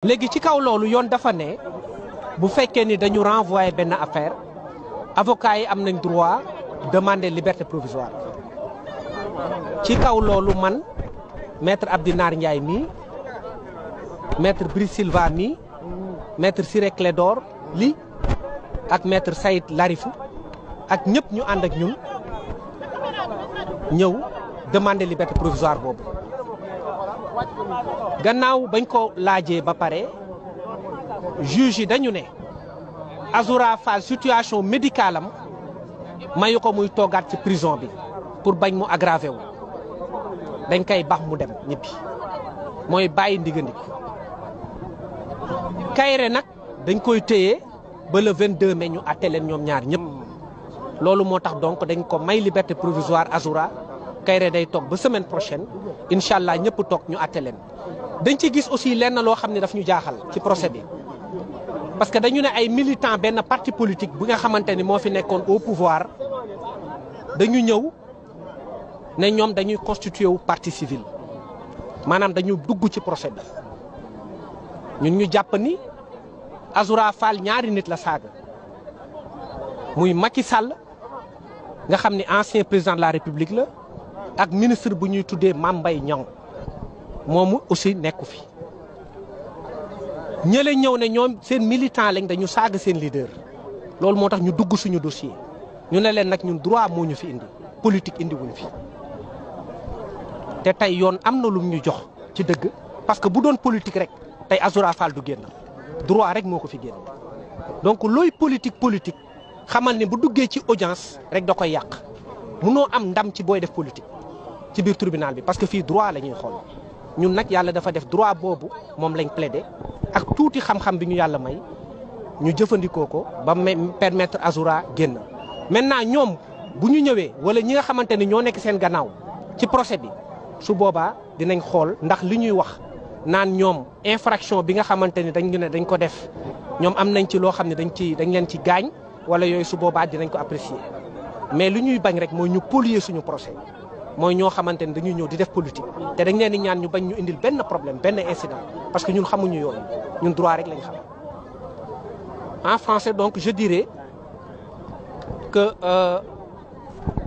léegi ci kaw loolu yoon dafa ne bu fekkee ni dañu renvoyer benn affaire avocat yi am nañ droit demander liberté provisoire ci kaw loolu man maître Abdy Nar Ndiaye mii maître Brice Silva mii maître Ciré Clédor Ly ak maître Saïd Larifou ak ñëpp ñu ànd ak ñun ñëw demander liberté provisoire boobu gannaaw bañ ko laajee ba pare juge yi dañu ne Azoura Fall situation médicale am mayu ko muy toogaat ci prison bi pour bañ mu aggravé wu dañ koy bax mu dem ñibbi mooy bàyyi ndigandiku Kairé nag dañ koy téye ba le 22 mai ñu àtte leen ñoom ñaar ñëpp loolu moo tax donc dañ ko may liberté provisoire Azoura Kairé day toog ba semaine prochaine incha allah ñëpp toog ñu àtte leen dañ ci gis aussi lenn loo xam ne daf ñu jaaxal ci procès bi parce que dañu ne ay militants benn parti politique bi nga xamante ni moo fi nekkoon au pouvoir dañu ñëw ne ñoom dañuy constitué wu partie civile maanaam dañu dugg ci procès bi ñun ñu jàpp ni Azoura Fall ñaari nit la saaga muy Macky Sall nga xam ni ancien président de la République la ak ministre bu ñuy tuddee Mame Mbaye Niang moomu aussi nekku fi ñële ñëw ne ñoom seen militant lañ dañu saaga seen leader loolu moo tax ñu dugg suñu dossier ñu ne leen nag ñun droit moo ñu fi indi politique indi wuñ fi te tey yoon am na lum ñu jox ci dëgg parce que bu doon politique rek tey Azoura Fall du génn droit rek moo ko fi génn donc looy politique xamal ne bu duggee ci audience rek da koy yàq munoo am ndam ci booy def politique ci biir tribunal bi parce que fii droit la ñuy xool ñun nag yàlla dafa def droit boobu moom lañ plaidé ak tuuti xam-xam bi ñu yàlla may ñu jëfandikoo ko ba permettre Azoura génn maintenant ñoom bu ñu ñëwee wala ñi nga xamante ni ñoo nekk seen gannaaw ci procès bi su boobaa dinañ xool ndax li ñuy wax naan ñoom infraction bi nga xamante ni dañ ko def ñoom am nañ ci loo xam ne dañ leen ci gaañ wala yooyu su boobaa dinañ ko apprécier mais lu ñuy bañ rek mooy ñu polier suñu procès mooy ñoo xamante ni dañuy ñëw di def politique te dañ leen di ñaan ñu bañ ñu indil benn problème benn incident parce que ñun xamuñu yooyu ñun droit rek lañ xam. En français donc je dirais que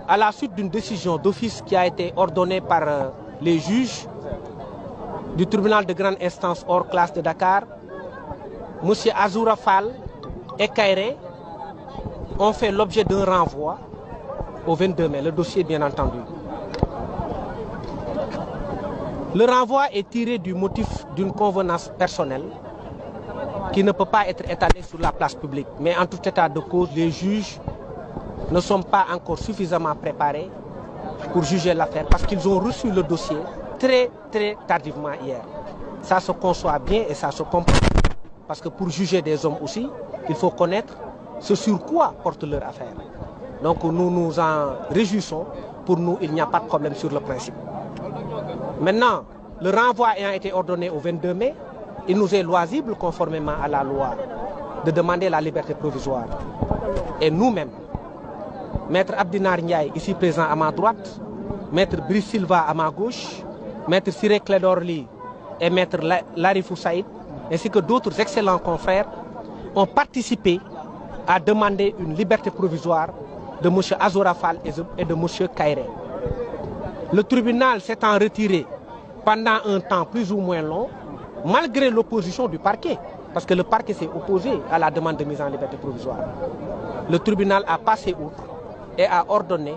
à la suite d'une décision d'office qui a été ordonnée par les juges du tribunal de grande instance hors classe de Dakar, monsieur Azoura Fall et Kairé ont fait l'objet d'un renvoi au 22 mai, le dossier bien entendu. Le renvoi est tiré du motif d'une convenance personnelle qui ne peut pas être étalée sur la place publique. Mais en tout état de cause, les juges ne sont pas encore suffisamment préparés pour juger l'affaire parce qu'ils ont reçu le dossier très tardivement hier. Ça se conçoit bien et ça se comprend. Parce que pour juger des hommes aussi, il faut connaître ce sur quoi porte leur affaire. Donc nous nous en réjouissons. Pour nous, il n'y a pas de problème sur le principe. Maintenant, le renvoi ayant été ordonné au 22 mai, il nous est loisible, conformément à la loi, de demander la liberté provisoire. Et nous-mêmes, maître Abdy Nar Ndiaye, ici présent à ma droite, maître Brice Silva à ma gauche, maître Ciré Clédor Ly et maître Larifou Saïd, ainsi que d'autres excellents confrères, ont participé à demander une liberté provisoire de M. Azoura Fall et de M. Kairé. Le tribunal s'étant retiré pendant un temps plus ou moins long, malgré l'opposition du parquet, parce que le parquet s'est opposé à la demande de mise en liberté provisoire, le tribunal a passé outre et a ordonné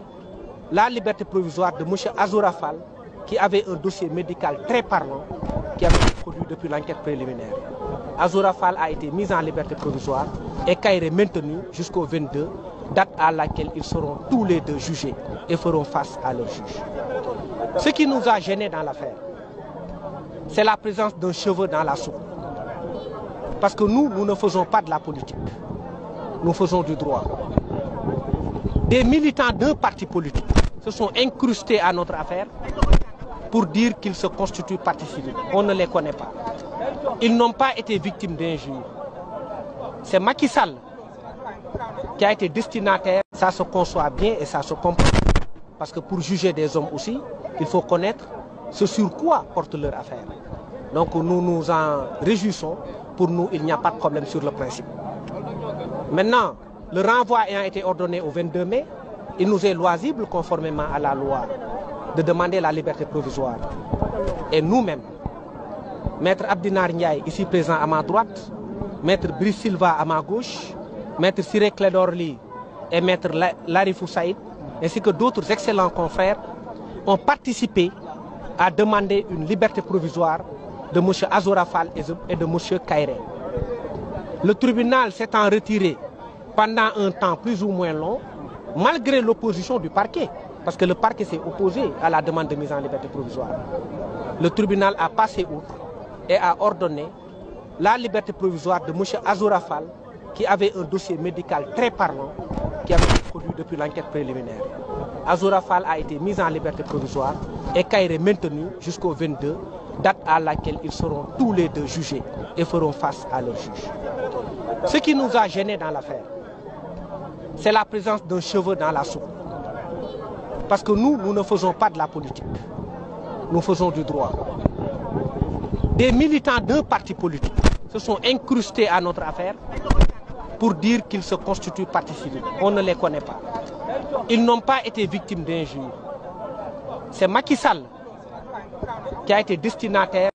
la liberté provisoire de M. Azoura Fall, qui avait un dossier médical très parlant, qui avait été produit depuis l'enquête préliminaire. Azoura Fall a été mis en liberté provisoire et Kairé maintenu jusqu'au 22, date à laquelle ils seront tous les deux jugés et feront face à leur juge. Ce qui nous a gênés dans l'affaire, c'est la présence d'un cheveu dans la soupe. Parce que nous ne faisons pas de la politique. Nous faisons du droit. Des militants d'un parti politique se sont incrustés à notre affaire pour dire qu'ils se constituent partie civile. On ne les connaît pas. Ils n'ont pas été victimes d'injures. C'est Macky Sall qui a été destinataire. Ça se conçoit bien et ça se comprend. Parce que pour juger des hommes aussi, il faut connaître ce sur quoi porte leur affaire. Donc nous nous en réjouissons. Pour nous, il n'y a pas de problème sur le principe. Maintenant, le renvoi ayant été ordonné au 22 mai, il nous est loisible, conformément à la loi, de demander la liberté provisoire. Et nous-mêmes, Maître Abdinar Ndiaye, ici présent à ma droite, Maître Brice Silva à ma gauche, Maître Siré Clédorli et Maître Larifou Saïd, ainsi que d'autres excellents confrères, ont participé à demander une liberté provisoire de M. Azoura Fall et de M. Kairé. Le tribunal s'étant retiré pendant un temps plus ou moins long, malgré l'opposition du parquet, parce que le parquet s'est opposé à la demande de mise en liberté provisoire. Le tribunal a passé outre et a ordonné la liberté provisoire de M. Azoura Fall, qui avait un dossier médical très parlant, qui avait été produit depuis l'enquête préliminaire. Azoura Fall a été mis en liberté provisoire et Kairé maintenu jusqu'au 22, date à laquelle ils seront tous les deux jugés et feront face à leur juge. Ce qui nous a gênés dans l'affaire, c'est la présence d'un cheveu dans la soupe. Parce que nous ne faisons pas de la politique. Nous faisons du droit. Des militants d'un parti politique se sont incrustés à notre affaire pour dire qu'ils se constituent partie civile. On ne les connaît pas. Ils n'ont pas été victimes d'injures. C'est Macky Sall qui a été destinataire